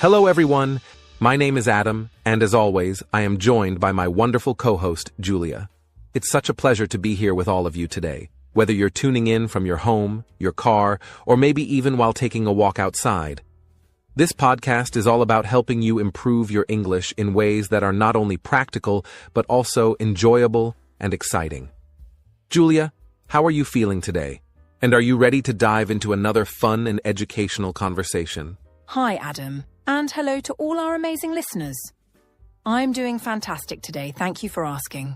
Hello everyone, my name is Adam, and as always, I am joined by my wonderful co-host, Julia. It's such a pleasure to be here with all of you today, whether you're tuning in from your home, your car, or maybe even while taking a walk outside. This podcast is all about helping you improve your English in ways that are not only practical, but also enjoyable and exciting. Julia, how are you feeling today? And are you ready to dive into another fun and educational conversation? Hi, Adam. And hello to all our amazing listeners. I'm doing fantastic today, thank you for asking.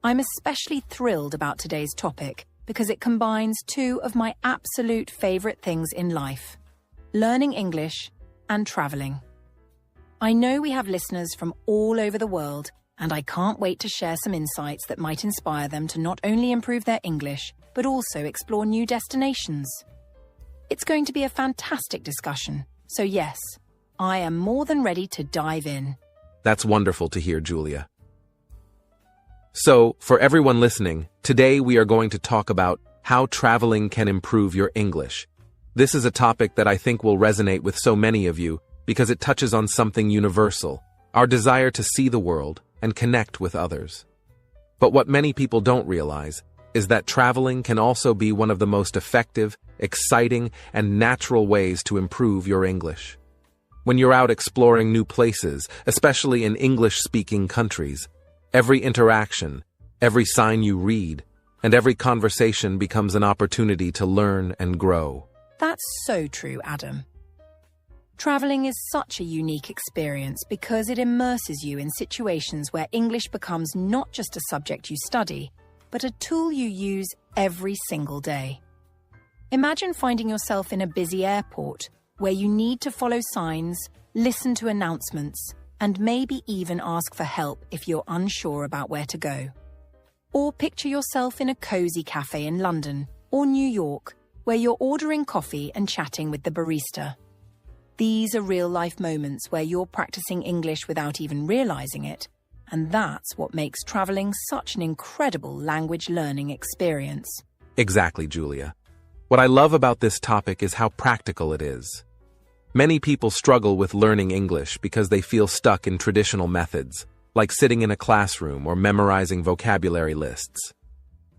I'm especially thrilled about today's topic because it combines two of my absolute favourite things in life: learning English and travelling. I know we have listeners from all over the world, and I can't wait to share some insights that might inspire them to not only improve their English, but also explore new destinations. It's going to be a fantastic discussion, so yes, I am more than ready to dive in. That's wonderful to hear, Julia. So, for everyone listening, today we are going to talk about how traveling can improve your English. This is a topic that I think will resonate with so many of you because it touches on something universal, our desire to see the world and connect with others. But what many people don't realize is that traveling can also be one of the most effective, exciting, and natural ways to improve your English. When you're out exploring new places, especially in English-speaking countries, every interaction, every sign you read, and every conversation becomes an opportunity to learn and grow. That's so true, Adam. Travelling is such a unique experience because it immerses you in situations where English becomes not just a subject you study, but a tool you use every single day. Imagine finding yourself in a busy airport where you need to follow signs, listen to announcements, and maybe even ask for help if you're unsure about where to go. Or picture yourself in a cozy cafe in London or New York where you're ordering coffee and chatting with the barista. These are real-life moments where you're practicing English without even realizing it, and that's what makes traveling such an incredible language learning experience. Exactly, Julia. What I love about this topic is how practical it is. Many people struggle with learning English because they feel stuck in traditional methods, like sitting in a classroom or memorizing vocabulary lists.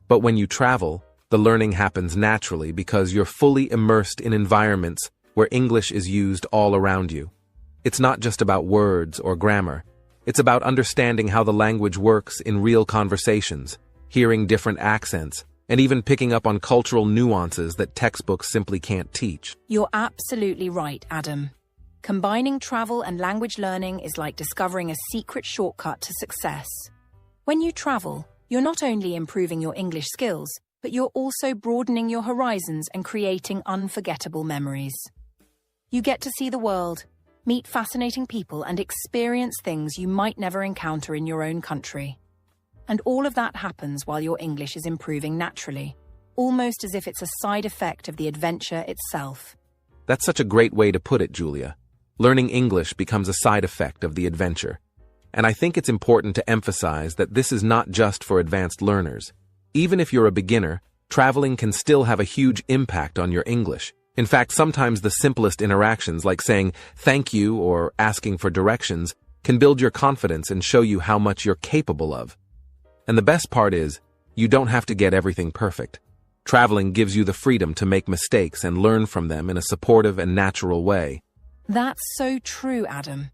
But when you travel, the learning happens naturally because you're fully immersed in environments where English is used all around you. It's not just about words or grammar. It's about understanding how the language works in real conversations, hearing different accents, and even picking up on cultural nuances that textbooks simply can't teach. You're absolutely right, Adam. Combining travel and language learning is like discovering a secret shortcut to success. When you travel, you're not only improving your English skills, but you're also broadening your horizons and creating unforgettable memories. You get to see the world, meet fascinating people, and experience things you might never encounter in your own country. And all of that happens while your English is improving naturally, almost as if it's a side effect of the adventure itself. That's such a great way to put it, Julia. Learning English becomes a side effect of the adventure. And I think it's important to emphasize that this is not just for advanced learners. Even if you're a beginner, traveling can still have a huge impact on your English. In fact, sometimes the simplest interactions, like saying thank you or asking for directions, can build your confidence and show you how much you're capable of. And the best part is, you don't have to get everything perfect. Traveling gives you the freedom to make mistakes and learn from them in a supportive and natural way. That's so true, Adam.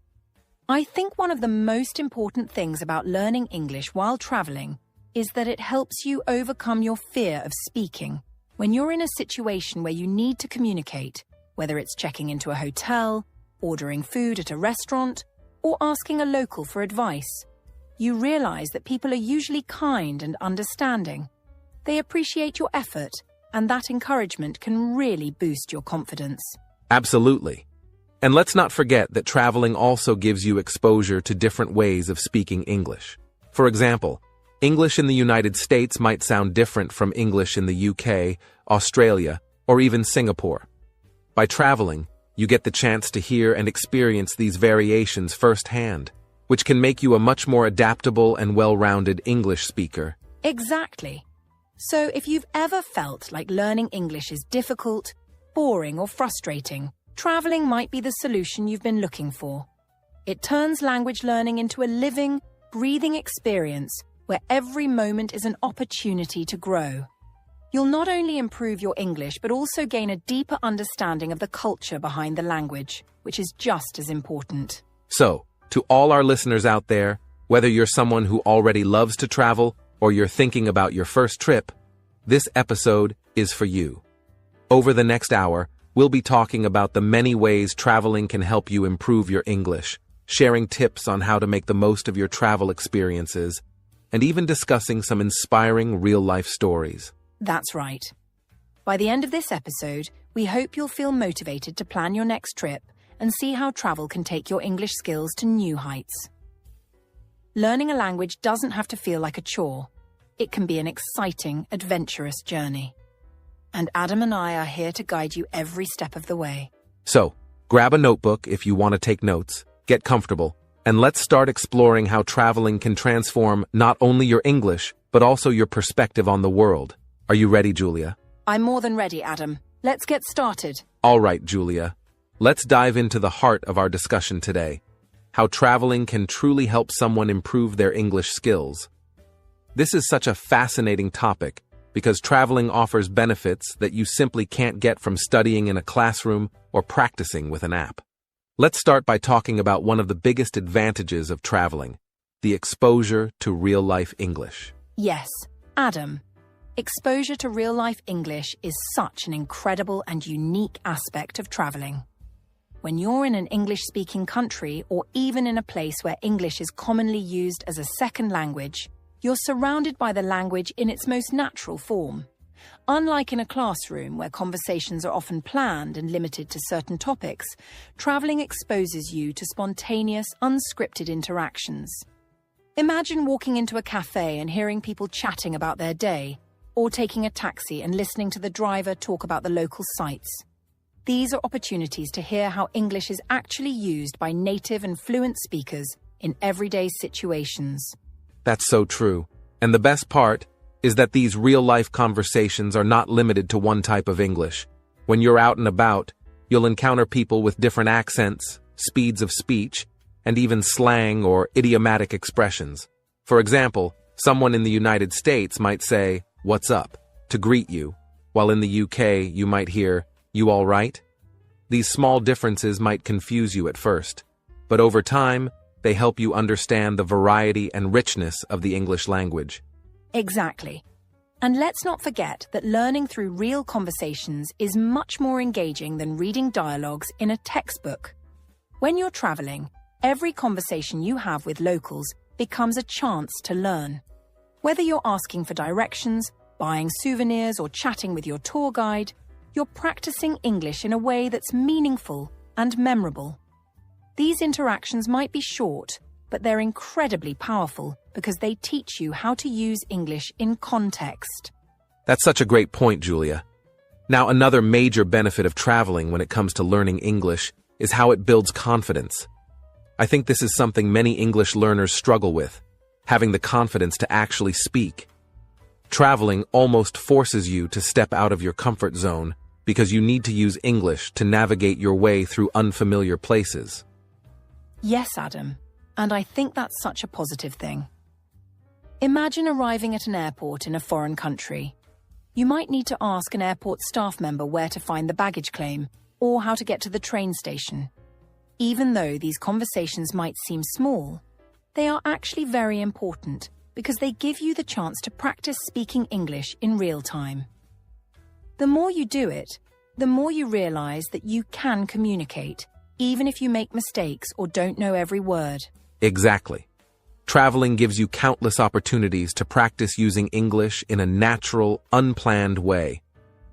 I think one of the most important things about learning English while traveling is that it helps you overcome your fear of speaking. When you're in a situation where you need to communicate, whether it's checking into a hotel, ordering food at a restaurant, or asking a local for advice, you realize that people are usually kind and understanding. They appreciate your effort, and that encouragement can really boost your confidence. Absolutely. And let's not forget that traveling also gives you exposure to different ways of speaking English. For example, English in the United States might sound different from English in the UK, Australia, or even Singapore. By traveling, you get the chance to hear and experience these variations firsthand, which can make you a much more adaptable and well-rounded English speaker. Exactly. So if you've ever felt like learning English is difficult, boring, or frustrating, traveling might be the solution you've been looking for. It turns language learning into a living, breathing experience where every moment is an opportunity to grow. You'll not only improve your English, but also gain a deeper understanding of the culture behind the language, which is just as important. So, to all our listeners out there, whether you're someone who already loves to travel or you're thinking about your first trip, this episode is for you. Over the next hour, we'll be talking about the many ways traveling can help you improve your English, sharing tips on how to make the most of your travel experiences, and even discussing some inspiring real-life stories. That's right. By the end of this episode, we hope you'll feel motivated to plan your next trip and see how travel can take your English skills to new heights. Learning a language doesn't have to feel like a chore. It can be an exciting, adventurous journey. And Adam and I are here to guide you every step of the way. So, grab a notebook if you want to take notes, get comfortable, and let's start exploring how traveling can transform not only your English, but also your perspective on the world. Are you ready, Julia? I'm more than ready, Adam. Let's get started. All right, Julia. Let's dive into the heart of our discussion today: how traveling can truly help someone improve their English skills. This is such a fascinating topic because traveling offers benefits that you simply can't get from studying in a classroom or practicing with an app. Let's start by talking about one of the biggest advantages of traveling: the exposure to real-life English. Yes, Adam. Exposure to real-life English is such an incredible and unique aspect of traveling. When you're in an English-speaking country or even in a place where English is commonly used as a second language, you're surrounded by the language in its most natural form. Unlike in a classroom where conversations are often planned and limited to certain topics, traveling exposes you to spontaneous, unscripted interactions. Imagine walking into a cafe and hearing people chatting about their day, or taking a taxi and listening to the driver talk about the local sights. These are opportunities to hear how English is actually used by native and fluent speakers in everyday situations. That's so true. And the best part is that these real-life conversations are not limited to one type of English. When you're out and about, you'll encounter people with different accents, speeds of speech, and even slang or idiomatic expressions. For example, someone in the United States might say, "What's up?" to greet you, while in the UK you might hear, "You all right?" These small differences might confuse you at first, but over time, they help you understand the variety and richness of the English language. Exactly. And let's not forget that learning through real conversations is much more engaging than reading dialogues in a textbook. When you're traveling, every conversation you have with locals becomes a chance to learn. Whether you're asking for directions, buying souvenirs, or chatting with your tour guide, you're practicing English in a way that's meaningful and memorable. These interactions might be short, but they're incredibly powerful because they teach you how to use English in context. That's such a great point, Julia. Now, another major benefit of traveling when it comes to learning English is how it builds confidence. I think this is something many English learners struggle with, having the confidence to actually speak. Traveling almost forces you to step out of your comfort zone because you need to use English to navigate your way through unfamiliar places. Yes, Adam, and I think that's such a positive thing. Imagine arriving at an airport in a foreign country. You might need to ask an airport staff member where to find the baggage claim or how to get to the train station. Even though these conversations might seem small, they are actually very important because they give you the chance to practice speaking English in real time. The more you do it, the more you realize that you can communicate, even if you make mistakes or don't know every word. Exactly. Traveling gives you countless opportunities to practice using English in a natural, unplanned way.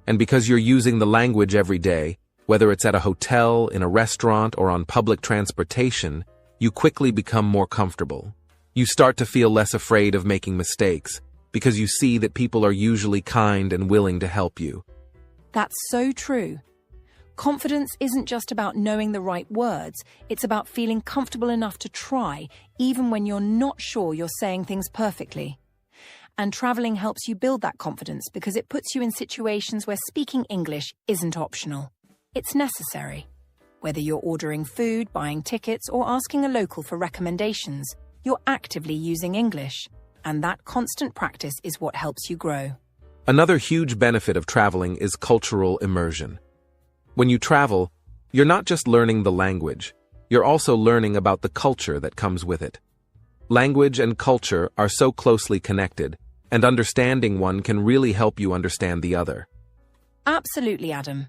And because you're using the language every day, whether it's at a hotel, in a restaurant, or on public transportation, you quickly become more comfortable. You start to feel less afraid of making mistakes because you see that people are usually kind and willing to help you. That's so true. Confidence isn't just about knowing the right words, it's about feeling comfortable enough to try, even when you're not sure you're saying things perfectly. And traveling helps you build that confidence because it puts you in situations where speaking English isn't optional. It's necessary. Whether you're ordering food, buying tickets, or asking a local for recommendations, you're actively using English. And that constant practice is what helps you grow. Another huge benefit of traveling is cultural immersion. When you travel, you're not just learning the language, you're also learning about the culture that comes with it. Language and culture are so closely connected, and understanding one can really help you understand the other. Absolutely, Adam.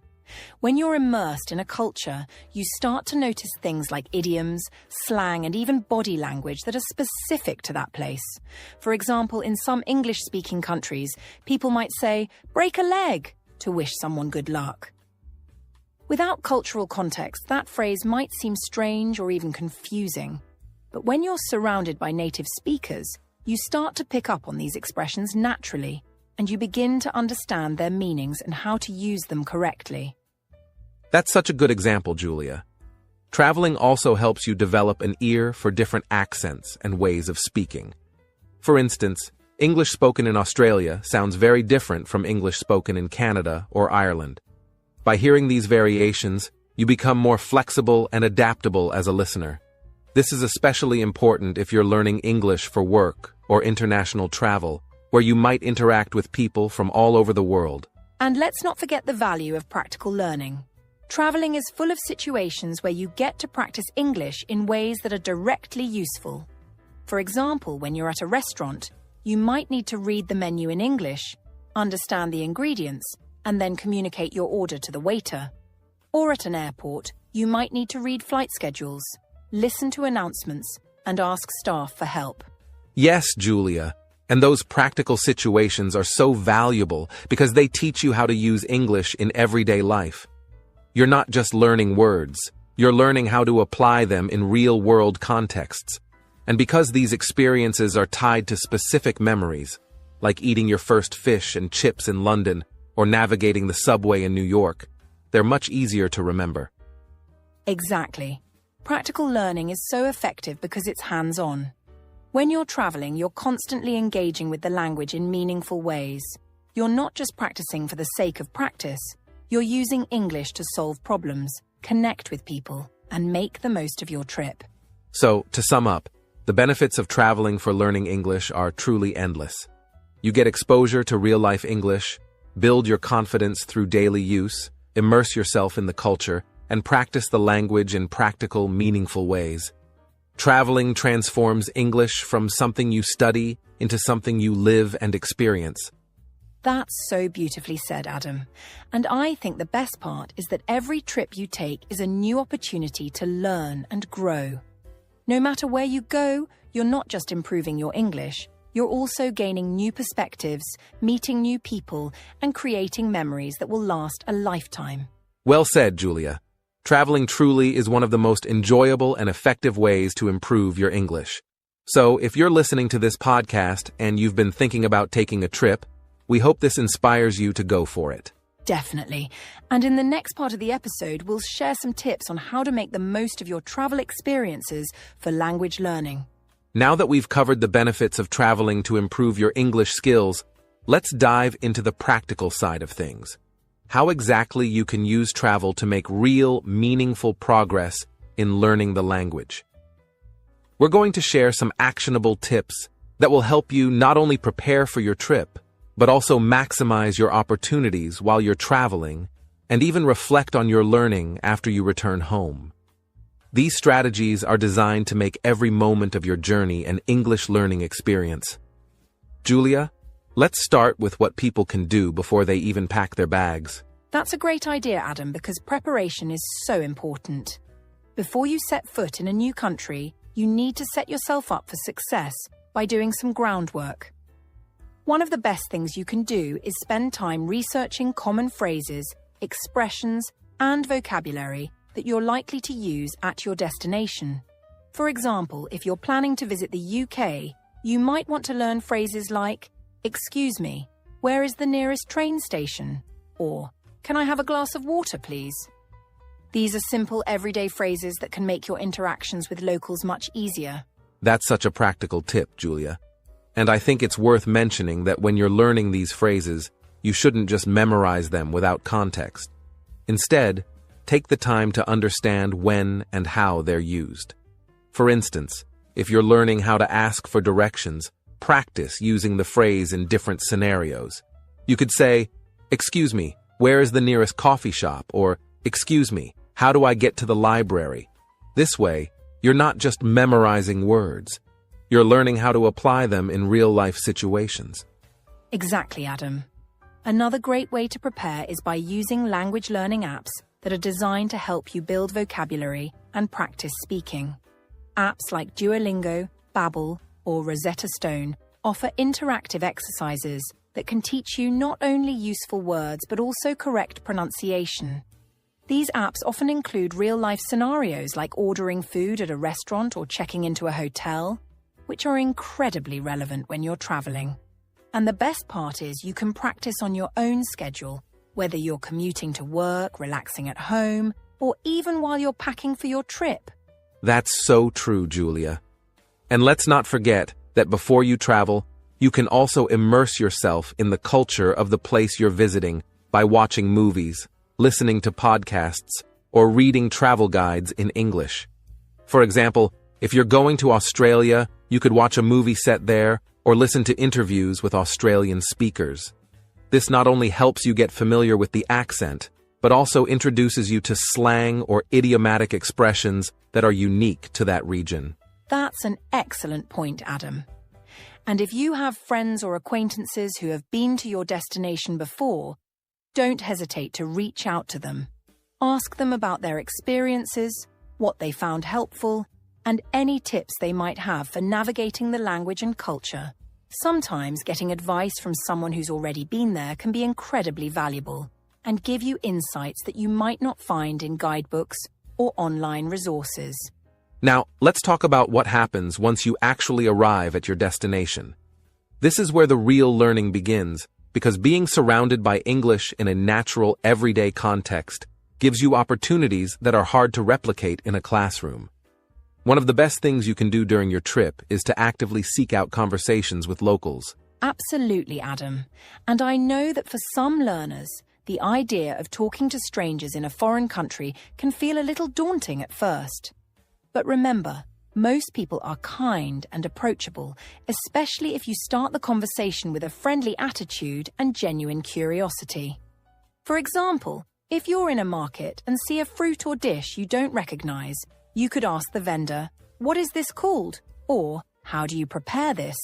When you're immersed in a culture, you start to notice things like idioms, slang, and even body language that are specific to that place. For example, in some English-speaking countries, people might say, "break a leg," to wish someone good luck. Without cultural context, that phrase might seem strange or even confusing. But when you're surrounded by native speakers, you start to pick up on these expressions naturally, and you begin to understand their meanings and how to use them correctly. That's such a good example, Julia. Traveling also helps you develop an ear for different accents and ways of speaking. For instance, English spoken in Australia sounds very different from English spoken in Canada or Ireland. By hearing these variations, you become more flexible and adaptable as a listener. This is especially important if you're learning English for work or international travel, where you might interact with people from all over the world. And let's not forget the value of practical learning. Traveling is full of situations where you get to practice English in ways that are directly useful. For example, when you're at a restaurant, you might need to read the menu in English, understand the ingredients, and then communicate your order to the waiter. Or at an airport, you might need to read flight schedules, listen to announcements, and ask staff for help. Yes, Julia, and those practical situations are so valuable because they teach you how to use English in everyday life. You're not just learning words, you're learning how to apply them in real-world contexts. And because these experiences are tied to specific memories, like eating your first fish and chips in London or navigating the subway in New York, they're much easier to remember. Exactly. Practical learning is so effective because it's hands-on. When you're traveling, you're constantly engaging with the language in meaningful ways. You're not just practicing for the sake of practice. You're using English to solve problems, connect with people, and make the most of your trip. So, to sum up, the benefits of traveling for learning English are truly endless. You get exposure to real-life English, build your confidence through daily use, immerse yourself in the culture, and practice the language in practical, meaningful ways. Traveling transforms English from something you study into something you live and experience. That's so beautifully said, Adam. And I think the best part is that every trip you take is a new opportunity to learn and grow. No matter where you go, you're not just improving your English, you're also gaining new perspectives, meeting new people, and creating memories that will last a lifetime. Well said, Julia. Traveling truly is one of the most enjoyable and effective ways to improve your English. So, if you're listening to this podcast and you've been thinking about taking a trip, we hope this inspires you to go for it. Definitely. And in the next part of the episode, we'll share some tips on how to make the most of your travel experiences for language learning. Now that we've covered the benefits of traveling to improve your English skills, let's dive into the practical side of things. How exactly you can use travel to make real, meaningful progress in learning the language. We're going to share some actionable tips that will help you not only prepare for your trip, but also maximize your opportunities while you're traveling and even reflect on your learning after you return home. These strategies are designed to make every moment of your journey an English learning experience. Julia, let's start with what people can do before they even pack their bags. That's a great idea, Adam, because preparation is so important. Before you set foot in a new country, you need to set yourself up for success by doing some groundwork. One of the best things you can do is spend time researching common phrases, expressions, and vocabulary that you're likely to use at your destination. For example, if you're planning to visit the UK, you might want to learn phrases like, "Excuse me, where is the nearest train station?" Or, "Can I have a glass of water, please?" These are simple, everyday phrases that can make your interactions with locals much easier. That's such a practical tip, Julia. And I think it's worth mentioning that when you're learning these phrases, you shouldn't just memorize them without context. Instead, take the time to understand when and how they're used. For instance, if you're learning how to ask for directions, practice using the phrase in different scenarios. You could say, "Excuse me, where is the nearest coffee shop?" Or, "Excuse me, how do I get to the library?" This way, you're not just memorizing words. You're learning how to apply them in real-life situations. Exactly, Adam. Another great way to prepare is by using language learning apps that are designed to help you build vocabulary and practice speaking. Apps like Duolingo, Babbel, or Rosetta Stone offer interactive exercises that can teach you not only useful words but also correct pronunciation. These apps often include real-life scenarios like ordering food at a restaurant or checking into a hotel, which are incredibly relevant when you're traveling. And the best part is you can practice on your own schedule, whether you're commuting to work, relaxing at home, or even while you're packing for your trip. That's so true, Julia. And let's not forget that before you travel, you can also immerse yourself in the culture of the place you're visiting by watching movies, listening to podcasts, or reading travel guides in English. For example, if you're going to Australia, you could watch a movie set there or listen to interviews with Australian speakers. This not only helps you get familiar with the accent, but also introduces you to slang or idiomatic expressions that are unique to that region. That's an excellent point, Adam. And if you have friends or acquaintances who have been to your destination before, don't hesitate to reach out to them. Ask them about their experiences, what they found helpful, and any tips they might have for navigating the language and culture. Sometimes getting advice from someone who's already been there can be incredibly valuable and give you insights that you might not find in guidebooks or online resources. Now, let's talk about what happens once you actually arrive at your destination. This is where the real learning begins, because being surrounded by English in a natural, everyday context gives you opportunities that are hard to replicate in a classroom. One of the best things you can do during your trip is to actively seek out conversations with locals. Absolutely, Adam. And I know that for some learners, the idea of talking to strangers in a foreign country can feel a little daunting at first. But remember, most people are kind and approachable, especially if you start the conversation with a friendly attitude and genuine curiosity. For example, if you're in a market and see a fruit or dish you don't recognize, you could ask the vendor, "What is this called?" Or, "How do you prepare this?"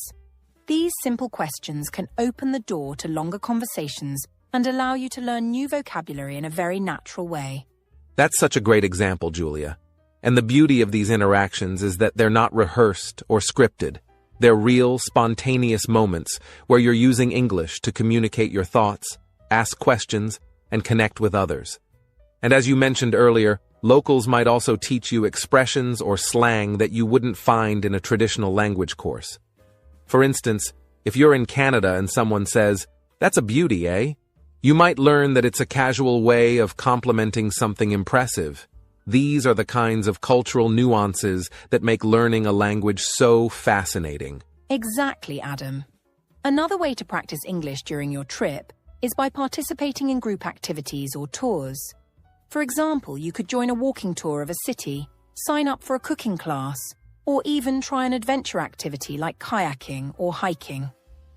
These simple questions can open the door to longer conversations and allow you to learn new vocabulary in a very natural way. That's such a great example, Julia. And the beauty of these interactions is that they're not rehearsed or scripted. They're real, spontaneous moments where you're using English to communicate your thoughts, ask questions, and connect with others. And as you mentioned earlier, locals might also teach you expressions or slang that you wouldn't find in a traditional language course. For instance, if you're in Canada and someone says, "That's a beauty, eh?" you might learn that it's a casual way of complimenting something impressive. These are the kinds of cultural nuances that make learning a language so fascinating. Exactly, Adam. Another way to practice English during your trip is by participating in group activities or tours. For example, you could join a walking tour of a city, sign up for a cooking class, or even try an adventure activity like kayaking or hiking.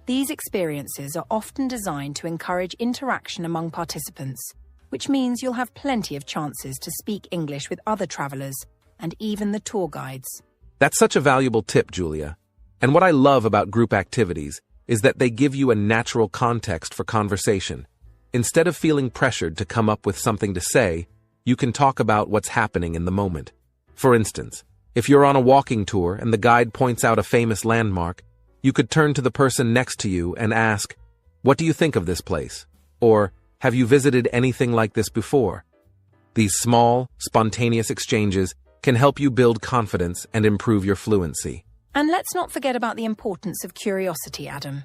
These experiences are often designed to encourage interaction among participants, which means you'll have plenty of chances to speak English with other travelers and even the tour guides. That's such a valuable tip, Julia. And what I love about group activities is that they give you a natural context for conversation. Instead of feeling pressured to come up with something to say, you can talk about what's happening in the moment. For instance, if you're on a walking tour and the guide points out a famous landmark, you could turn to the person next to you and ask, "What do you think of this place?" Or, "Have you visited anything like this before?" These small, spontaneous exchanges can help you build confidence and improve your fluency. And let's not forget about the importance of curiosity, Adam.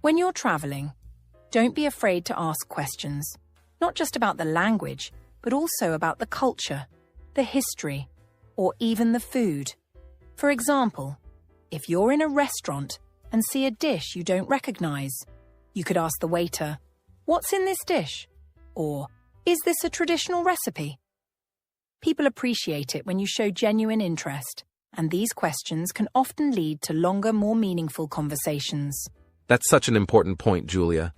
When you're traveling, don't be afraid to ask questions, not just about the language, but also about the culture, the history, or even the food. For example, if you're in a restaurant and see a dish you don't recognize, you could ask the waiter, "What's in this dish?" Or, "Is this a traditional recipe?" People appreciate it when you show genuine interest, and these questions can often lead to longer, more meaningful conversations. That's such an important point, Julia.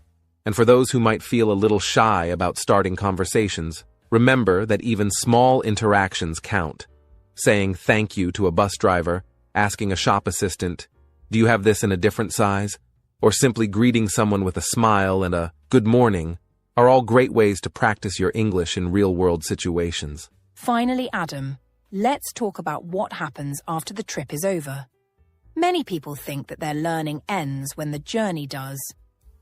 And for those who might feel a little shy about starting conversations, remember that even small interactions count. Saying thank you to a bus driver, asking a shop assistant, "Do you have this in a different size?" or simply greeting someone with a smile and a "good morning" are all great ways to practice your English in real-world situations. Finally, Adam, let's talk about what happens after the trip is over. Many people think that their learning ends when the journey does,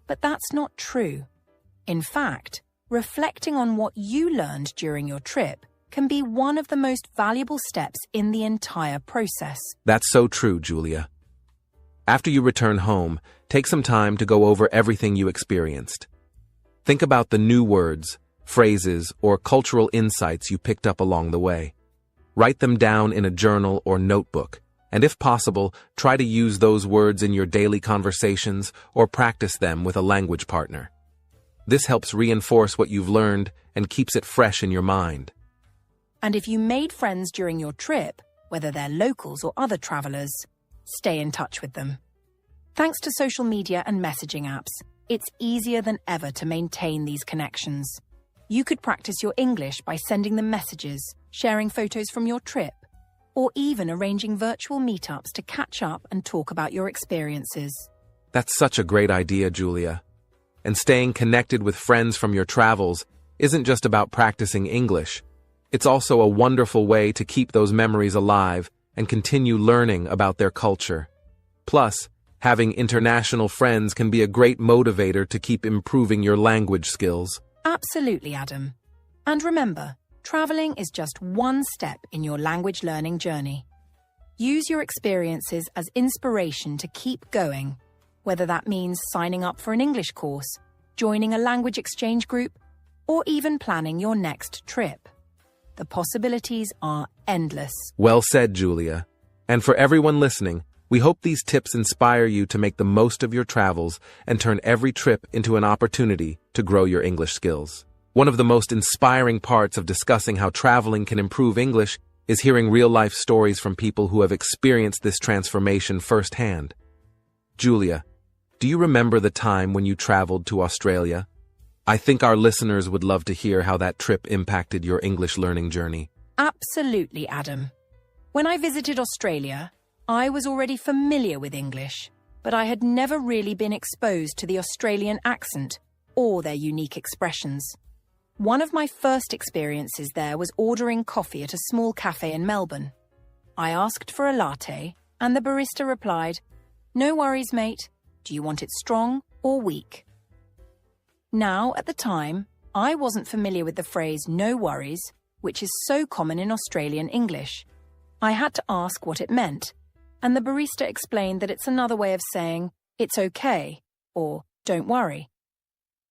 but that's not true. In fact, reflecting on what you learned during your trip can be one of the most valuable steps in the entire process. That's so true, Julia. After you return home, take some time to go over everything you experienced. Think about the new words, phrases, or cultural insights you picked up along the way. Write them down in a journal or notebook, and if possible, try to use those words in your daily conversations or practice them with a language partner. This helps reinforce what you've learned and keeps it fresh in your mind. And if you made friends during your trip, whether they're locals or other travelers, stay in touch with them. Thanks to social media and messaging apps, it's easier than ever to maintain these connections. You could practice your English by sending them messages, sharing photos from your trip, or even arranging virtual meetups to catch up and talk about your experiences. That's such a great idea, Julia. And staying connected with friends from your travels isn't just about practicing English. It's also a wonderful way to keep those memories alive and continue learning about their culture. Plus, having international friends can be a great motivator to keep improving your language skills. Absolutely, Adam. And remember, traveling is just one step in your language learning journey. Use your experiences as inspiration to keep going, whether that means signing up for an English course, joining a language exchange group, or even planning your next trip. The possibilities are endless. Well said, Julia. And for everyone listening, we hope these tips inspire you to make the most of your travels and turn every trip into an opportunity to grow your English skills. One of the most inspiring parts of discussing how traveling can improve English is hearing real-life stories from people who have experienced this transformation firsthand. Julia, do you remember the time when you traveled to Australia? I think our listeners would love to hear how that trip impacted your English learning journey. Absolutely, Adam. When I visited Australia, I was already familiar with English, but I had never really been exposed to the Australian accent or their unique expressions. One of my first experiences there was ordering coffee at a small cafe in Melbourne. I asked for a latte, and the barista replied, "No worries, mate. Do you want it strong or weak?" Now, at the time, I wasn't familiar with the phrase "no worries," which is so common in Australian English. I had to ask what it meant, and the barista explained that it's another way of saying, "It's okay," or "Don't worry."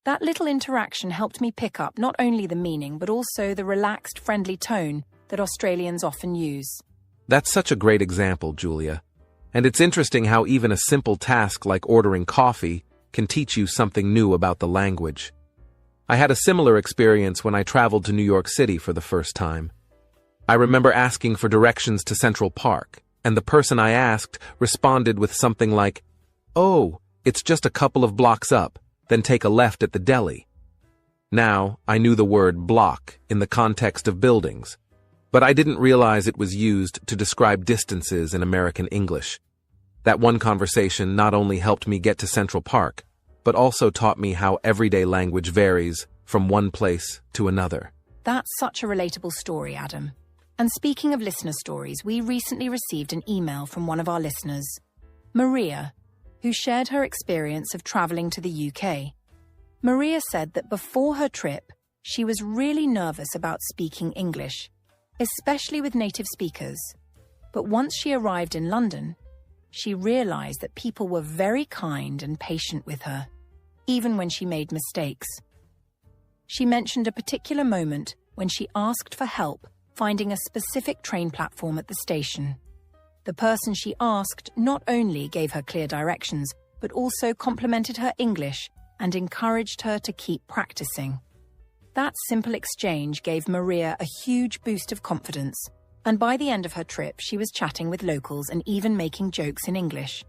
That little interaction helped me pick up not only the meaning, but also the relaxed, friendly tone that Australians often use. That's such a great example, Julia. And it's interesting how even a simple task like ordering coffee can teach you something new about the language. I had a similar experience when I traveled to New York City for the first time. I remember asking for directions to Central Park, and the person I asked responded with something like, "Oh, it's just a couple of blocks up, then take a left at the deli." Now, I knew the word block in the context of buildings, but I didn't realize it was used to describe distances in American English. That one conversation not only helped me get to Central Park, but also taught me how everyday language varies from one place to another. That's such a relatable story, Adam. And speaking of listener stories, we recently received an email from one of our listeners, Maria, who shared her experience of traveling to the UK. Maria said that before her trip, she was really nervous about speaking English, especially with native speakers. But once she arrived in London, she realized that people were very kind and patient with her, even when she made mistakes. She mentioned a particular moment when she asked for help finding a specific train platform at the station. The person she asked not only gave her clear directions, but also complimented her English and encouraged her to keep practicing. That simple exchange gave Maria a huge boost of confidence, and by the end of her trip, she was chatting with locals and even making jokes in English.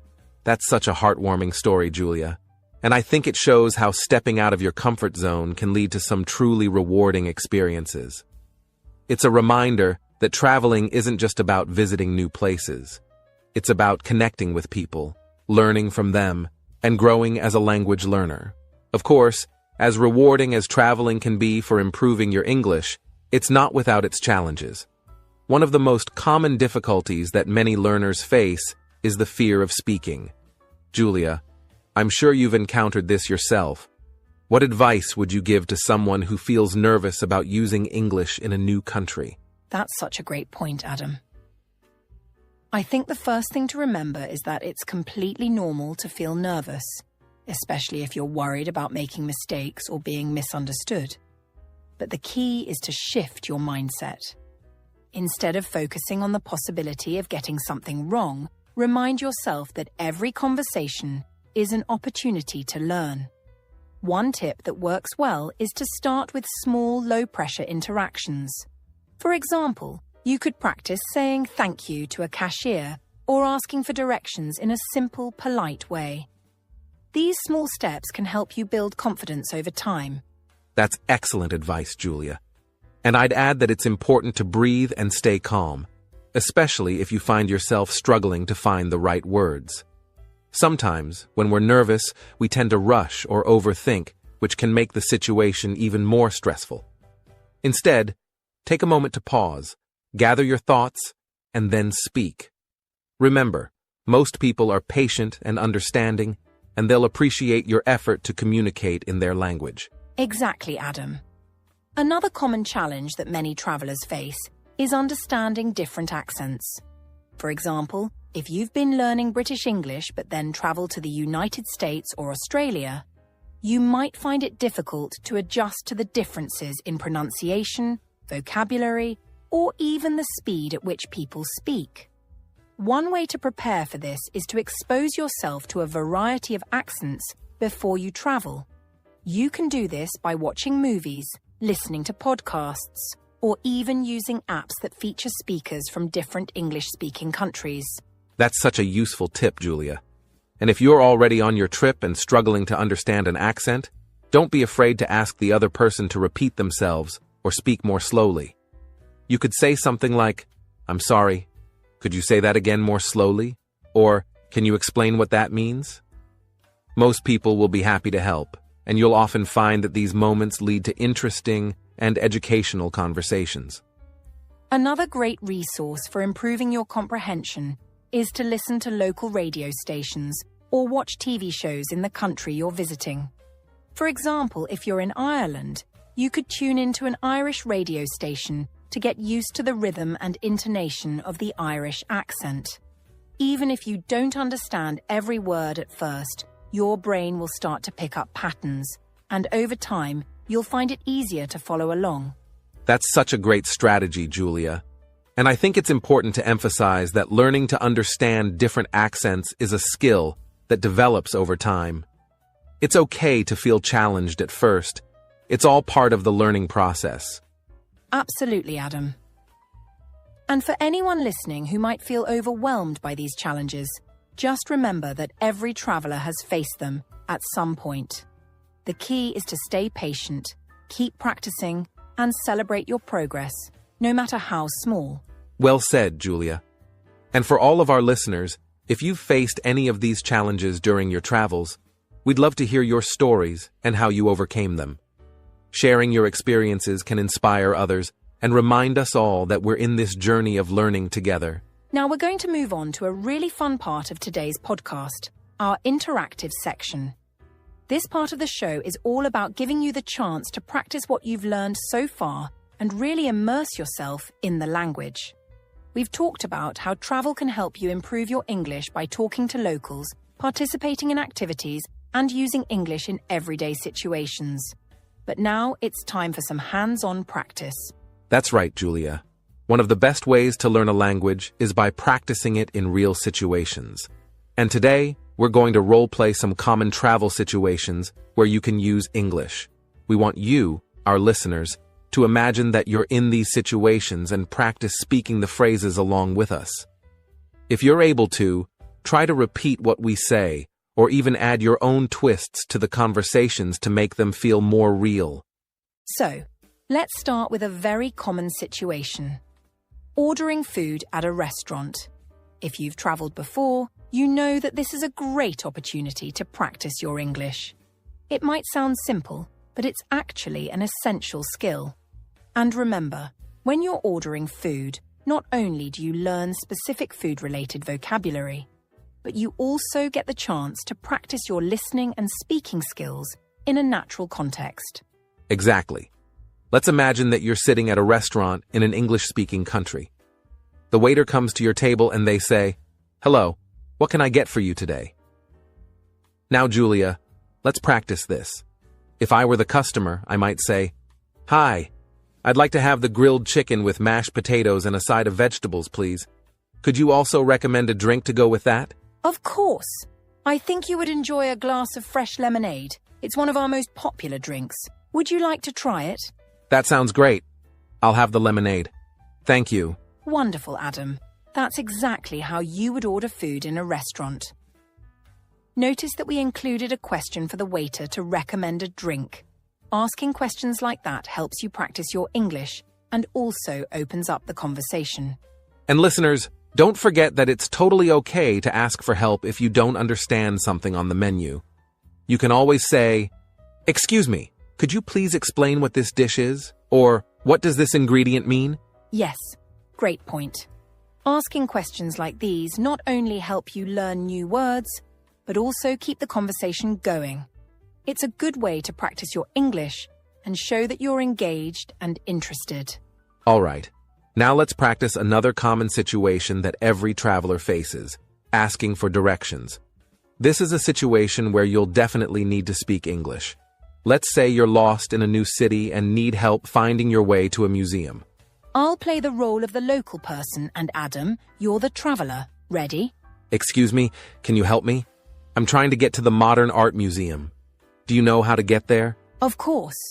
That's such a heartwarming story, Julia. And I think it shows how stepping out of your comfort zone can lead to some truly rewarding experiences. It's a reminder that traveling isn't just about visiting new places. It's about connecting with people, learning from them, and growing as a language learner. Of course, as rewarding as traveling can be for improving your English, it's not without its challenges. One of the most common difficulties that many learners face is the fear of speaking. Julia, I'm sure you've encountered this yourself. What advice would you give to someone who feels nervous about using English in a new country? That's such a great point, Adam. I think the first thing to remember is that it's completely normal to feel nervous, especially if you're worried about making mistakes or being misunderstood. But the key is to shift your mindset. Instead of focusing on the possibility of getting something wrong, remind yourself that every conversation is an opportunity to learn. One tip that works well is to start with small, low-pressure interactions. For example, you could practice saying thank you to a cashier or asking for directions in a simple, polite way. These small steps can help you build confidence over time. That's excellent advice, Julia. And I'd add that it's important to breathe and stay calm, especially if you find yourself struggling to find the right words. Sometimes, when we're nervous, we tend to rush or overthink, which can make the situation even more stressful. Instead, take a moment to pause, gather your thoughts, and then speak. Remember, most people are patient and understanding, and they'll appreciate your effort to communicate in their language. Exactly, Adam. Another common challenge that many travelers face is understanding different accents. For example, if you've been learning British English but then travel to the United States or Australia, you might find it difficult to adjust to the differences in pronunciation, vocabulary, or even the speed at which people speak. One way to prepare for this is to expose yourself to a variety of accents before you travel. You can do this by watching movies, listening to podcasts, or even using apps that feature speakers from different English-speaking countries. That's such a useful tip, Julia. And if you're already on your trip and struggling to understand an accent, don't be afraid to ask the other person to repeat themselves or speak more slowly. You could say something like, "I'm sorry, could you say that again more slowly?" Or, "Can you explain what that means?" Most people will be happy to help, and you'll often find that these moments lead to interesting and educational conversations. Another great resource for improving your comprehension is to listen to local radio stations or watch TV shows in the country you're visiting. For example, if you're in Ireland, you could tune into an Irish radio station to get used to the rhythm and intonation of the Irish accent. Even if you don't understand every word at first, your brain will start to pick up patterns, and over time, you'll find it easier to follow along. That's such a great strategy, Julia. And I think it's important to emphasize that learning to understand different accents is a skill that develops over time. It's okay to feel challenged at first. It's all part of the learning process. Absolutely, Adam. And for anyone listening who might feel overwhelmed by these challenges, just remember that every traveler has faced them at some point. The key is to stay patient, keep practicing, and celebrate your progress, no matter how small. Well said, Julia. And for all of our listeners, if you've faced any of these challenges during your travels, we'd love to hear your stories and how you overcame them. Sharing your experiences can inspire others and remind us all that we're in this journey of learning together. Now we're going to move on to a really fun part of today's podcast, our interactive section. This part of the show is all about giving you the chance to practice what you've learned so far and really immerse yourself in the language. We've talked about how travel can help you improve your English by talking to locals, participating in activities, and using English in everyday situations. But now it's time for some hands-on practice. That's right, Julia. One of the best ways to learn a language is by practicing it in real situations. And today, we're going to role-play some common travel situations where you can use English. We want you, our listeners, to imagine that you're in these situations and practice speaking the phrases along with us. If you're able to, try to repeat what we say, or even add your own twists to the conversations to make them feel more real. So, let's start with a very common situation. Ordering food at a restaurant. If you've travelled before, you know that this is a great opportunity to practice your English. It might sound simple, but it's actually an essential skill. And remember, when you're ordering food, not only do you learn specific food-related vocabulary, but you also get the chance to practice your listening and speaking skills in a natural context. Exactly. Let's imagine that you're sitting at a restaurant in an English-speaking country. The waiter comes to your table and they say, "Hello, what can I get for you today?" Now, Julia, let's practice this. If I were the customer, I might say, "Hi, I'd like to have the grilled chicken with mashed potatoes and a side of vegetables, please. Could you also recommend a drink to go with that?" Of course. I think you would enjoy a glass of fresh lemonade. It's one of our most popular drinks. Would you like to try it? That sounds great. I'll have the lemonade. Thank you. Wonderful, Adam. That's exactly how you would order food in a restaurant. Notice that we included a question for the waiter to recommend a drink. Asking questions like that helps you practice your English and also opens up the conversation. And listeners, don't forget that it's totally okay to ask for help if you don't understand something on the menu. You can always say, "Excuse me, could you please explain what this dish is?" Or, "What does this ingredient mean?" Yes, great point. Asking questions like these not only help you learn new words, but also keep the conversation going. It's a good way to practice your English and show that you're engaged and interested. All right. Now let's practice another common situation that every traveler faces, asking for directions. This is a situation where you'll definitely need to speak English. Let's say you're lost in a new city and need help finding your way to a museum. I'll play the role of the local person and Adam, you're the traveler. Ready? "Excuse me, can you help me? I'm trying to get to the Modern Art Museum. Do you know how to get there?" Of course.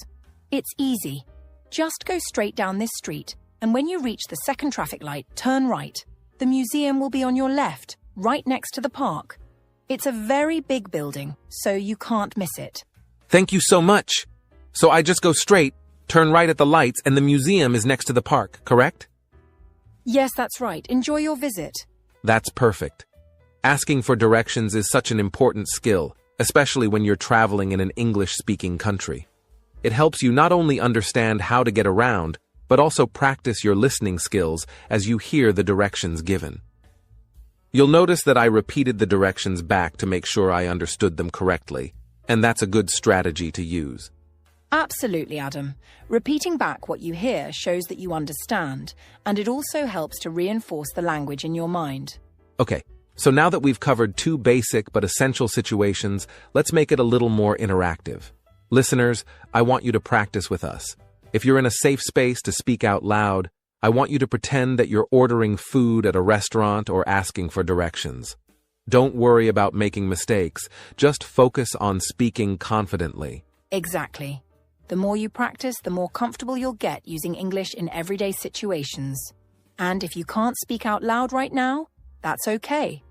It's easy. Just go straight down this street, and when you reach the second traffic light, turn right. The museum will be on your left, right next to the park. It's a very big building, so you can't miss it. Thank you so much. So I just go straight, turn right at the lights, and the museum is next to the park, correct? Yes, that's right. Enjoy your visit. That's perfect. Asking for directions is such an important skill, especially when you're traveling in an English-speaking country. It helps you not only understand how to get around, but also practice your listening skills as you hear the directions given. You'll notice that I repeated the directions back to make sure I understood them correctly, and that's a good strategy to use. Absolutely, Adam. Repeating back what you hear shows that you understand, and it also helps to reinforce the language in your mind. Okay, so now that we've covered two basic but essential situations, let's make it a little more interactive. Listeners, I want you to practice with us. If you're in a safe space to speak out loud, I want you to pretend that you're ordering food at a restaurant or asking for directions. Don't worry about making mistakes, just focus on speaking confidently. Exactly. The more you practice, the more comfortable you'll get using English in everyday situations. And if you can't speak out loud right now, that's okay.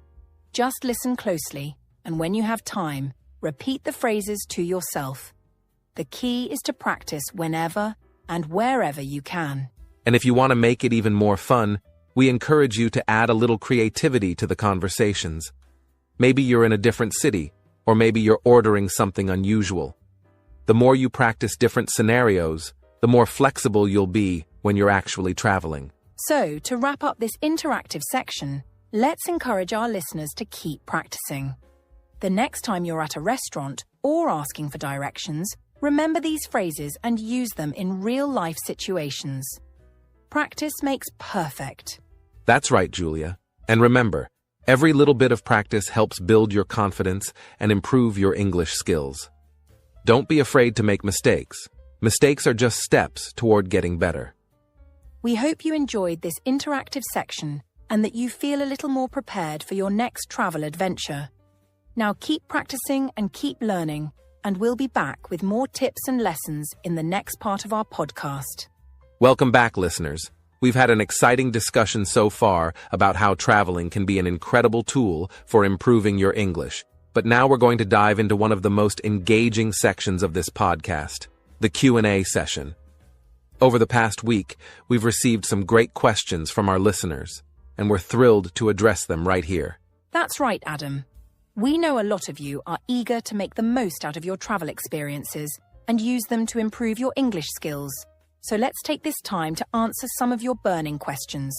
Just listen closely, and when you have time, repeat the phrases to yourself. The key is to practice whenever and wherever you can. And if you want to make it even more fun, we encourage you to add a little creativity to the conversations. Maybe you're in a different city, or maybe you're ordering something unusual. The more you practice different scenarios, the more flexible you'll be when you're actually traveling. So, to wrap up this interactive section, let's encourage our listeners to keep practicing. The next time you're at a restaurant or asking for directions, remember these phrases and use them in real-life situations. Practice makes perfect. That's right, Julia. And remember, every little bit of practice helps build your confidence and improve your English skills. Don't be afraid to make mistakes. Mistakes are just steps toward getting better. We hope you enjoyed this interactive section and that you feel a little more prepared for your next travel adventure. Now keep practicing and keep learning, and we'll be back with more tips and lessons in the next part of our podcast. Welcome back, listeners. We've had an exciting discussion so far about how traveling can be an incredible tool for improving your English. But now we're going to dive into one of the most engaging sections of this podcast, the Q&A session. Over the past week, we've received some great questions from our listeners, and we're thrilled to address them right here. That's right, Adam. We know a lot of you are eager to make the most out of your travel experiences and use them to improve your English skills. So let's take this time to answer some of your burning questions.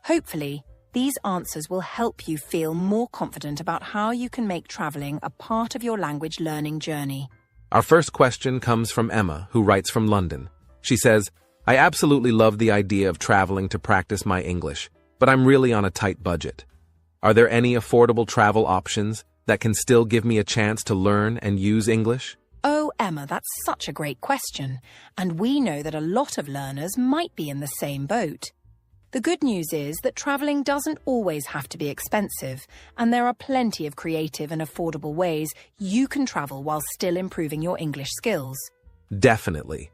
Hopefully, these answers will help you feel more confident about how you can make traveling a part of your language learning journey. Our first question comes from Emma, who writes from London. She says, I absolutely love the idea of traveling to practice my English, but I'm really on a tight budget. Are there any affordable travel options that can still give me a chance to learn and use English? Oh, Emma, that's such a great question, and we know that a lot of learners might be in the same boat. The good news is that traveling doesn't always have to be expensive, and there are plenty of creative and affordable ways you can travel while still improving your English skills. Definitely.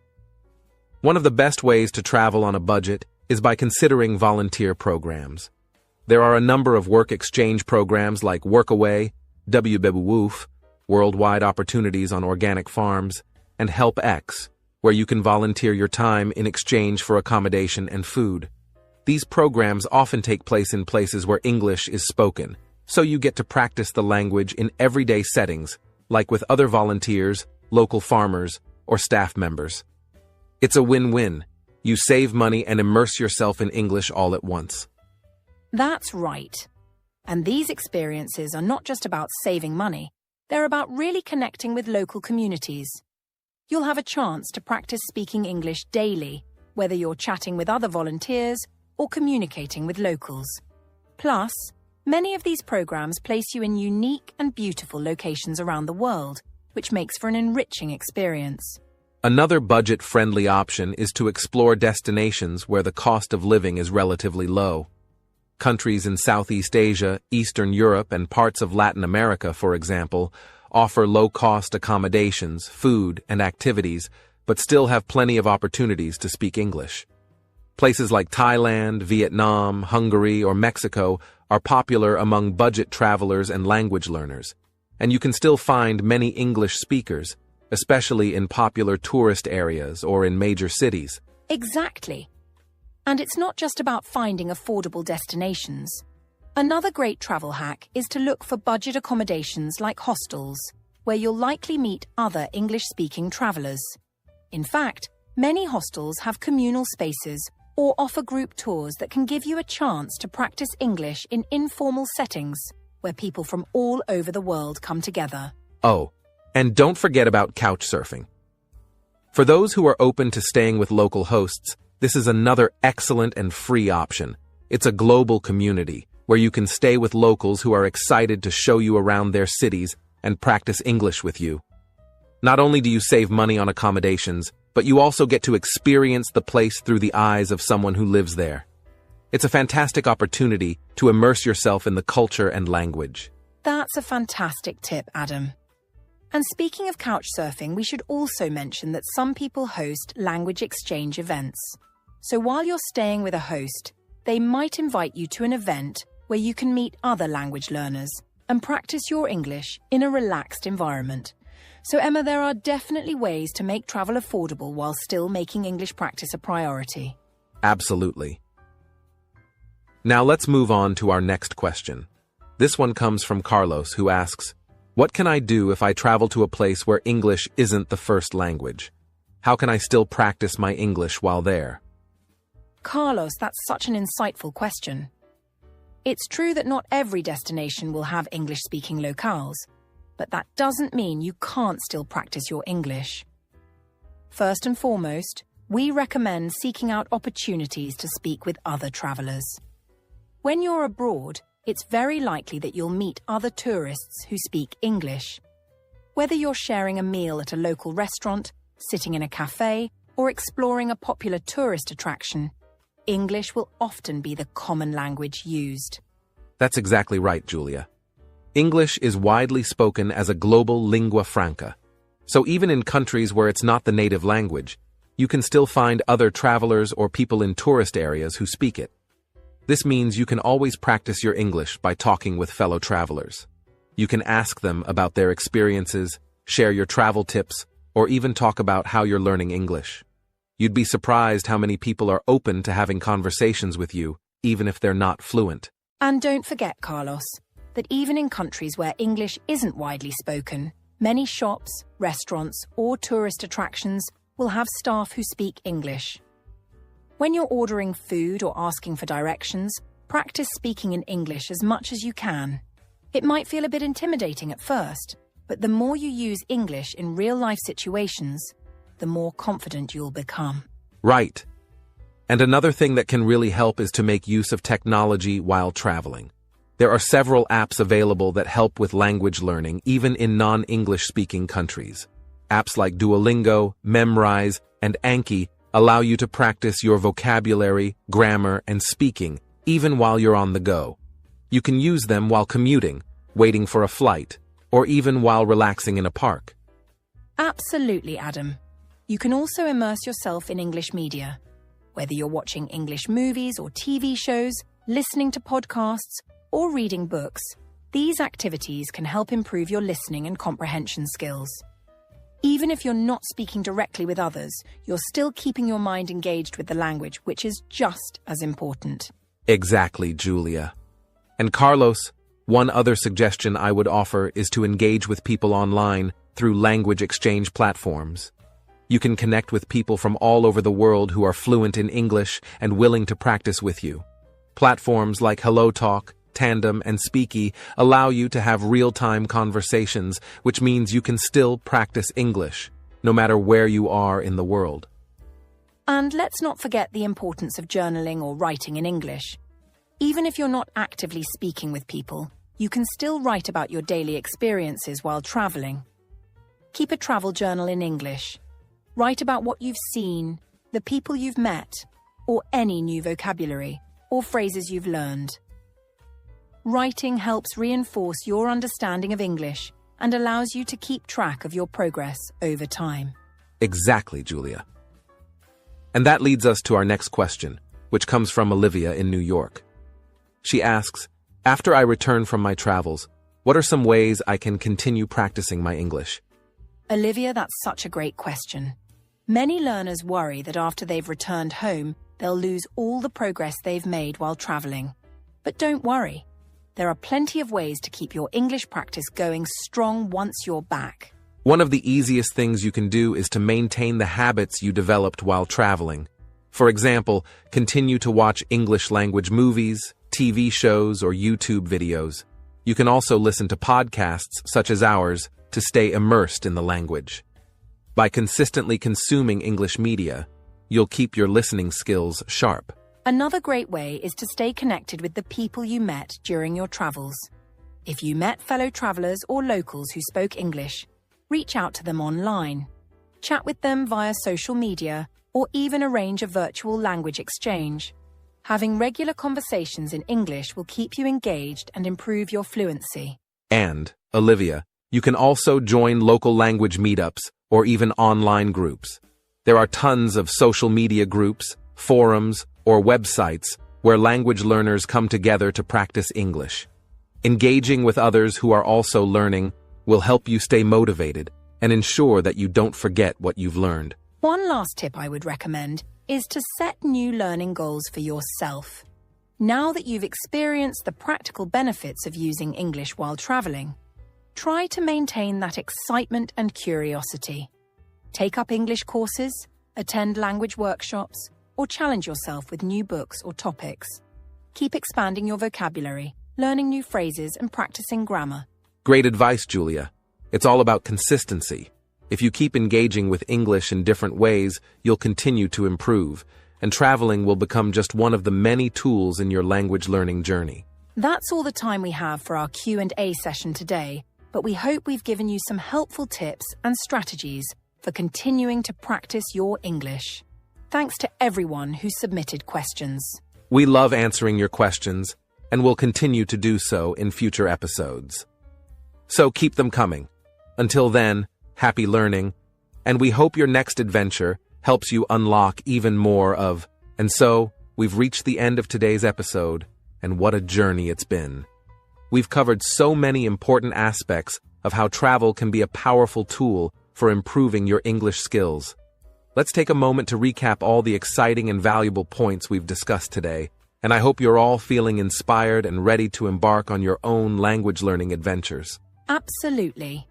One of the best ways to travel on a budget is by considering volunteer programs. There are a number of work exchange programs like Workaway, WWWoof, Worldwide Opportunities on Organic Farms, and HelpX, where you can volunteer your time in exchange for accommodation and food. These programs often take place in places where English is spoken, so you get to practice the language in everyday settings, like with other volunteers, local farmers, or staff members. It's a win-win. You save money and immerse yourself in English all at once. That's right. And these experiences are not just about saving money, they're about really connecting with local communities. You'll have a chance to practice speaking English daily, whether you're chatting with other volunteers or communicating with locals. Plus, many of these programs place you in unique and beautiful locations around the world, which makes for an enriching experience. Another budget-friendly option is to explore destinations where the cost of living is relatively low. Countries in Southeast Asia, Eastern Europe, and parts of Latin America, for example, offer low-cost accommodations, food, and activities, but still have plenty of opportunities to speak English. Places like Thailand, Vietnam, Hungary, or Mexico are popular among budget travelers and language learners, and you can still find many English speakers, especially in popular tourist areas or in major cities. Exactly. And it's not just about finding affordable destinations. Another great travel hack is to look for budget accommodations like hostels, where you'll likely meet other English-speaking travelers. In fact, many hostels have communal spaces or offer group tours that can give you a chance to practice English in informal settings where people from all over the world come together. Oh, and don't forget about couchsurfing. For those who are open to staying with local hosts, this is another excellent and free option. It's a global community where you can stay with locals who are excited to show you around their cities and practice English with you. Not only do you save money on accommodations, but you also get to experience the place through the eyes of someone who lives there. It's a fantastic opportunity to immerse yourself in the culture and language. That's a fantastic tip, Adam. And speaking of couchsurfing, we should also mention that some people host language exchange events. So while you're staying with a host, they might invite you to an event where you can meet other language learners and practice your English in a relaxed environment. So Emma, there are definitely ways to make travel affordable while still making English practice a priority. Absolutely. Now let's move on to our next question. This one comes from Carlos, who asks, what can I do if I travel to a place where English isn't the first language? How can I still practice my English while there? Carlos, that's such an insightful question. It's true that not every destination will have English-speaking locales, but that doesn't mean you can't still practice your English. First and foremost, we recommend seeking out opportunities to speak with other travelers. When you're abroad, it's very likely that you'll meet other tourists who speak English. Whether you're sharing a meal at a local restaurant, sitting in a cafe, or exploring a popular tourist attraction, English will often be the common language used. That's exactly right, Julia. English is widely spoken as a global lingua franca. So even in countries where it's not the native language, you can still find other travelers or people in tourist areas who speak it. This means you can always practice your English by talking with fellow travelers. You can ask them about their experiences, share your travel tips, or even talk about how you're learning English. You'd be surprised how many people are open to having conversations with you, even if they're not fluent. And don't forget, Carlos, that even in countries where English isn't widely spoken, many shops, restaurants, or tourist attractions will have staff who speak English. When you're ordering food or asking for directions, practice speaking in English as much as you can. It might feel a bit intimidating at first, but the more you use English in real-life situations, the more confident you'll become. Right. And another thing that can really help is to make use of technology while traveling. There are several apps available that help with language learning, even in non-English speaking countries. Apps like Duolingo, Memrise, and Anki allow you to practice your vocabulary, grammar, and speaking, even while you're on the go. You can use them while commuting, waiting for a flight, or even while relaxing in a park. Absolutely, Adam. You can also immerse yourself in English media. Whether you're watching English movies or TV shows, listening to podcasts, or reading books, these activities can help improve your listening and comprehension skills. Even if you're not speaking directly with others, you're still keeping your mind engaged with the language, which is just as important. Exactly, Julia. And Carlos, one other suggestion I would offer is to engage with people online through language exchange platforms. You can connect with people from all over the world who are fluent in English and willing to practice with you. Platforms like HelloTalk, Tandem, and Speaky allow you to have real-time conversations, which means you can still practice English, no matter where you are in the world. And let's not forget the importance of journaling or writing in English. Even if you're not actively speaking with people, you can still write about your daily experiences while traveling. Keep a travel journal in English. Write about what you've seen, the people you've met, or any new vocabulary or phrases you've learned. Writing helps reinforce your understanding of English and allows you to keep track of your progress over time. Exactly, Julia. And that leads us to our next question, which comes from Olivia in New York. She asks, after I return from my travels, what are some ways I can continue practicing my English? Olivia, that's such a great question. Many learners worry that after they've returned home, they'll lose all the progress they've made while traveling. But don't worry. There are plenty of ways to keep your English practice going strong once you're back. One of the easiest things you can do is to maintain the habits you developed while traveling. For example, continue to watch English language movies, TV shows, or YouTube videos. You can also listen to podcasts such as ours to stay immersed in the language. By consistently consuming English media, you'll keep your listening skills sharp. Another great way is to stay connected with the people you met during your travels. If you met fellow travelers or locals who spoke English, reach out to them online. Chat with them via social media or even arrange a virtual language exchange. Having regular conversations in English will keep you engaged and improve your fluency. And, Olivia, you can also join local language meetups or even online groups. There are tons of social media groups, forums, or websites where language learners come together to practice English. Engaging with others who are also learning will help you stay motivated and ensure that you don't forget what you've learned. One last tip I would recommend is to set new learning goals for yourself. Now that you've experienced the practical benefits of using English while traveling, try to maintain that excitement and curiosity. Take up English courses, attend language workshops, or challenge yourself with new books or topics. Keep expanding your vocabulary, learning new phrases, and practicing grammar. Great advice, Julia. It's all about consistency. If you keep engaging with English in different ways, you'll continue to improve, and traveling will become just one of the many tools in your language learning journey. That's all the time we have for our Q&A session today, but we hope we've given you some helpful tips and strategies for continuing to practice your English. Thanks to everyone who submitted questions. We love answering your questions, and will continue to do so in future episodes. So keep them coming. Until then, happy learning, and we hope your next adventure helps you unlock even more of. And so, we've reached the end of today's episode, and what a journey it's been. We've covered so many important aspects of how travel can be a powerful tool for improving your English skills. Let's take a moment to recap all the exciting and valuable points we've discussed today, and I hope you're all feeling inspired and ready to embark on your own language learning adventures. Absolutely.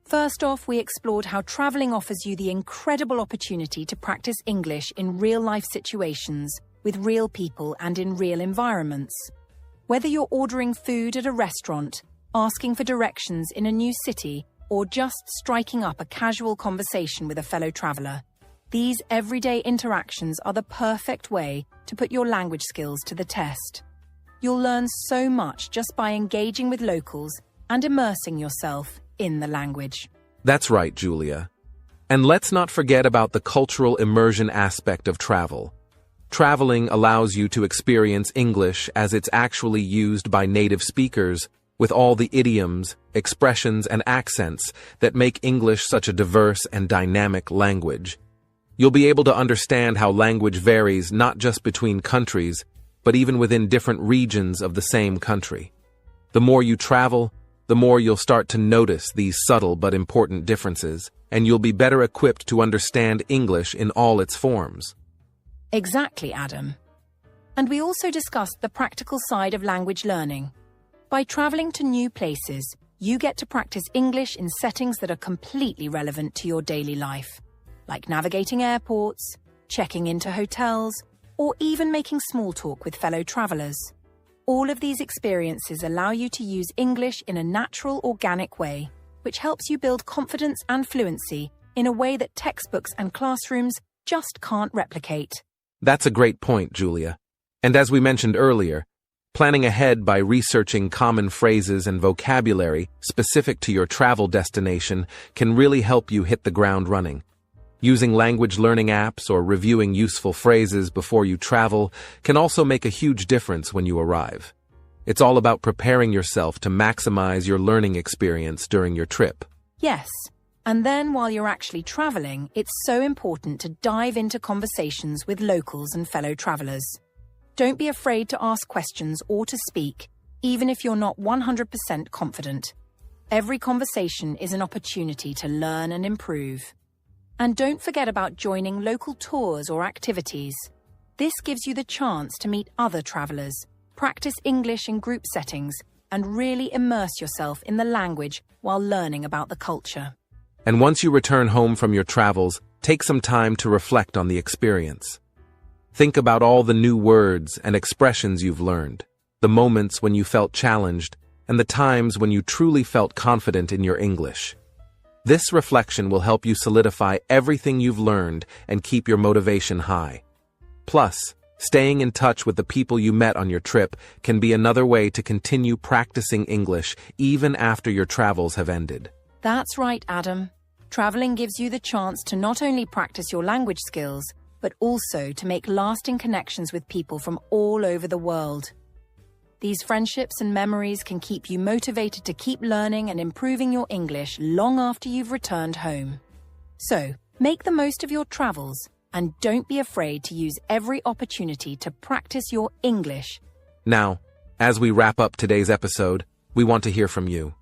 First off, we explored how traveling offers you the incredible opportunity to practice English in real-life situations, with real people and in real environments. Whether you're ordering food at a restaurant, asking for directions in a new city, or just striking up a casual conversation with a fellow traveler, these everyday interactions are the perfect way to put your language skills to the test. You'll learn so much just by engaging with locals and immersing yourself in the language. That's right, Julia. And let's not forget about the cultural immersion aspect of travel. Traveling allows you to experience English as it's actually used by native speakers, with all the idioms, expressions, and accents that make English such a diverse and dynamic language. You'll be able to understand how language varies not just between countries, but even within different regions of the same country. The more you travel, the more you'll start to notice these subtle but important differences, and you'll be better equipped to understand English in all its forms. Exactly, Adam. And we also discussed the practical side of language learning. By traveling to new places, you get to practice English in settings that are completely relevant to your daily life, like navigating airports, checking into hotels, or even making small talk with fellow travelers. All of these experiences allow you to use English in a natural, organic way, which helps you build confidence and fluency in a way that textbooks and classrooms just can't replicate. That's a great point, Julia. And as we mentioned earlier, planning ahead by researching common phrases and vocabulary specific to your travel destination can really help you hit the ground running. Using language learning apps or reviewing useful phrases before you travel can also make a huge difference when you arrive. It's all about preparing yourself to maximize your learning experience during your trip. Yes, and then while you're actually traveling, it's so important to dive into conversations with locals and fellow travelers. Don't be afraid to ask questions or to speak, even if you're not 100% confident. Every conversation is an opportunity to learn and improve. And don't forget about joining local tours or activities. This gives you the chance to meet other travelers, practice English in group settings, and really immerse yourself in the language while learning about the culture. And once you return home from your travels, take some time to reflect on the experience. Think about all the new words and expressions you've learned, the moments when you felt challenged, and the times when you truly felt confident in your English. This reflection will help you solidify everything you've learned and keep your motivation high. Plus, staying in touch with the people you met on your trip can be another way to continue practicing English even after your travels have ended. That's right, Adam. Traveling gives you the chance to not only practice your language skills, but also to make lasting connections with people from all over the world. These friendships and memories can keep you motivated to keep learning and improving your English long after you've returned home. So, make the most of your travels and don't be afraid to use every opportunity to practice your English. Now, as we wrap up today's episode, we want to hear from you.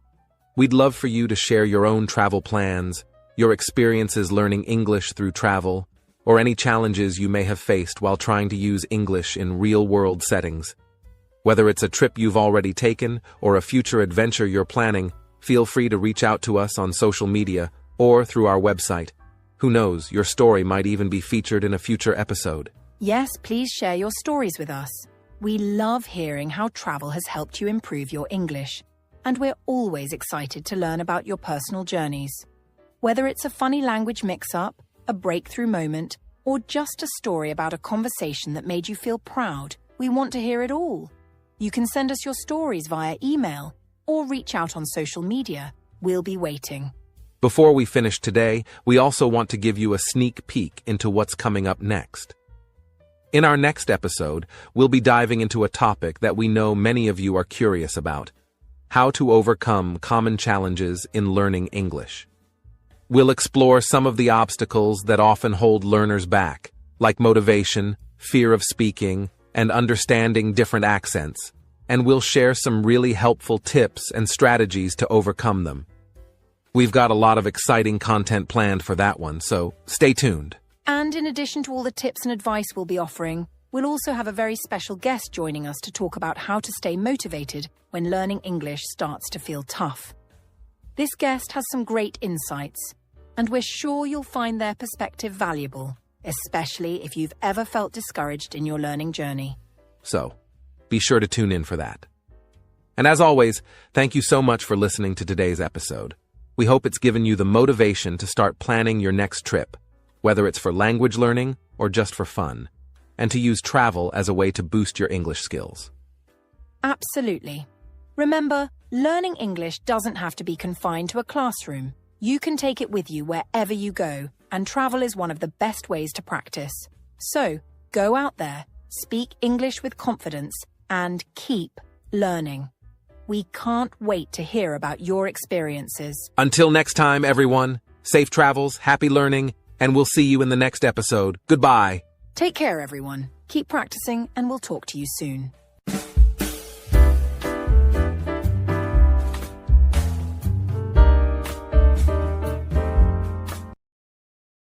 We'd love for you to share your own travel plans, your experiences learning English through travel, or any challenges you may have faced while trying to use English in real-world settings. Whether it's a trip you've already taken or a future adventure you're planning, feel free to reach out to us on social media or through our website. Who knows, your story might even be featured in a future episode. Yes, please share your stories with us. We love hearing how travel has helped you improve your English, and we're always excited to learn about your personal journeys. Whether it's a funny language mix-up, a breakthrough moment, or just a story about a conversation that made you feel proud, we want to hear it all. You can send us your stories via email or reach out on social media. We'll be waiting. Before we finish today, we also want to give you a sneak peek into what's coming up next. In our next episode, we'll be diving into a topic that we know many of you are curious about: how to overcome common challenges in learning English. We'll explore some of the obstacles that often hold learners back, like motivation, fear of speaking, and understanding different accents, and we'll share some really helpful tips and strategies to overcome them. We've got a lot of exciting content planned for that one, so stay tuned. And in addition to all the tips and advice we'll be offering, we'll also have a very special guest joining us to talk about how to stay motivated when learning English starts to feel tough. This guest has some great insights, and we're sure you'll find their perspective valuable, especially if you've ever felt discouraged in your learning journey. So, be sure to tune in for that. And as always, thank you so much for listening to today's episode. We hope it's given you the motivation to start planning your next trip, whether it's for language learning or just for fun, and to use travel as a way to boost your English skills. Absolutely. Remember, learning English doesn't have to be confined to a classroom. You can take it with you wherever you go, and travel is one of the best ways to practice. So, go out there, speak English with confidence, and keep learning. We can't wait to hear about your experiences. Until next time, everyone, safe travels, happy learning, and we'll see you in the next episode. Goodbye. Take care, everyone. Keep practicing, and we'll talk to you soon.